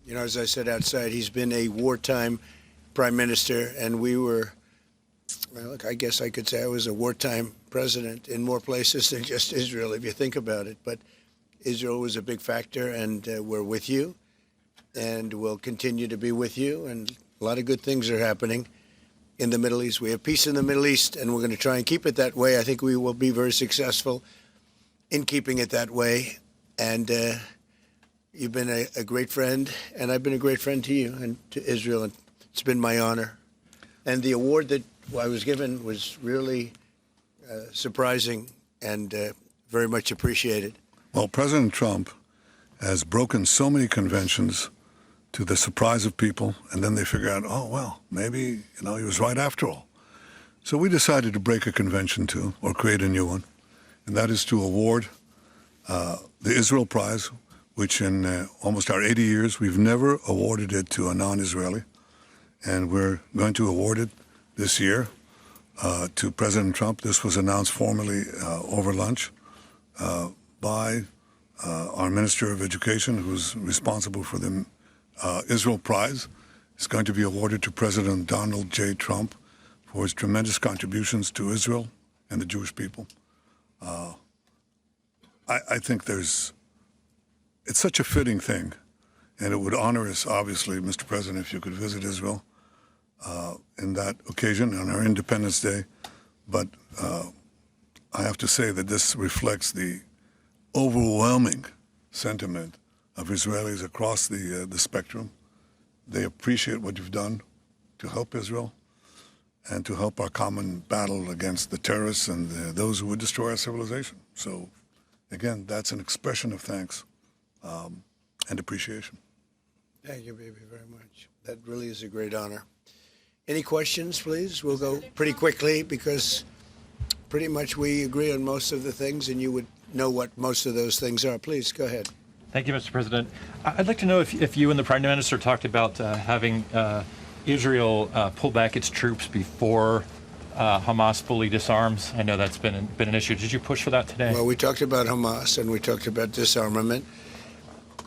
You know, as I said outside, he's been a wartime prime minister, and we were, well, look, I guess I could say I was a wartime president in more places than just Israel, if you think about it. But Israel was a big factor, and we're with you, and we'll continue to be with you. And a lot of good things are happening in the Middle East. We have peace in the Middle East, and we're going to try and keep it that way. I think we will be very successful in keeping it that way. And you've been a great friend, and I've been a great friend to you and to Israel, and it's been my honor. And the award that I was given was really surprising and very much appreciated. Well, President Trump has broken so many conventions to the surprise of people, and then they figure out, oh, well, maybe, he was right after all. So we decided to break a convention too, or create a new one, and that is to award the Israel Prize, which in almost our 80 years, we've never awarded it to a non-Israeli. And we're going to award it this year to President Trump. This was announced formally over lunch by our Minister of Education, who's responsible for the Israel Prize. It's going to be awarded to President Donald J. Trump for his tremendous contributions to Israel and the Jewish people. I think it's such a fitting thing, and it would honor us, obviously, Mr. President, if you could visit Israel in that occasion on our Independence Day. But I have to say that this reflects the overwhelming sentiment of Israelis across the spectrum. They appreciate what you've done to help Israel and to help our common battle against the terrorists and those who would destroy our civilization. So, again, that's an expression of thanks and appreciation. Thank you, baby, very much. That really is a great honor. Any questions, please? We'll go pretty quickly because pretty much we agree on most of the things, and you would know what most of those things are. Please, go ahead. Thank you, Mr. President. I'd like to know if you and the Prime Minister talked about having Israel pull back its troops before Hamas fully disarms. I know that's been an issue. Did you push for that today? Well, we talked about Hamas, and we talked about disarmament.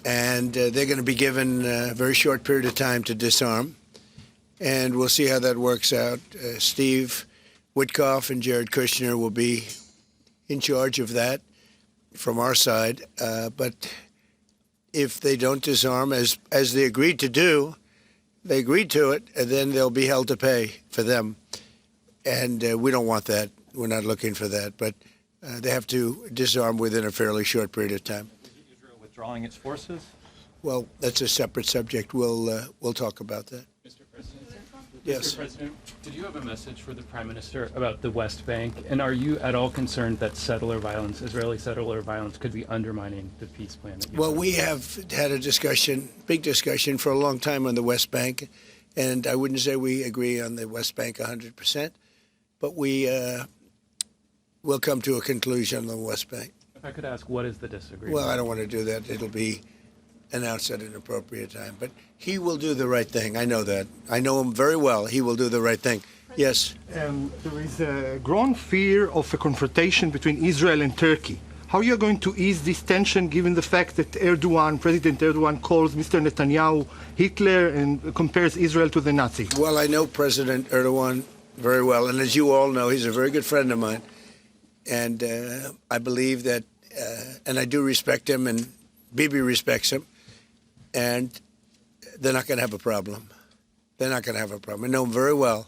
And they're going to be given a very short period of time to disarm. And we'll see how that works out. Steve Witkoff and Jared Kushner will be in charge of that from our side. But if they don't disarm, as they agreed to do, they agreed to it, and then they'll be held to pay for them. And we don't want that. We're not looking for that. But they have to disarm within a fairly short period of time. Withdrawing its forces? Well, that's a separate subject. We'll talk about that. Mr. President? Yes. Mr. President, did you have a message for the Prime Minister about the West Bank? And are you at all concerned that Israeli settler violence, could be undermining the peace plan? Well, we have had a discussion, big discussion, for a long time on the West Bank. And I wouldn't say we agree on the West Bank 100%, but we will come to a conclusion on the West Bank. If I could ask, what is the disagreement? Well, I don't want to do that. It'll be announced at an appropriate time. But he will do the right thing. I know that. I know him very well. He will do the right thing. Yes? There is a growing fear of a confrontation between Israel and Turkey. How are you going to ease this tension given the fact that President Erdogan calls Mr. Netanyahu Hitler and compares Israel to the Nazis? Well, I know President Erdogan very well. And as you all know, he's a very good friend of mine. And I believe that, and I do respect him, and Bibi respects him, and they're not going to have a problem. They're not going to have a problem. I know him very well.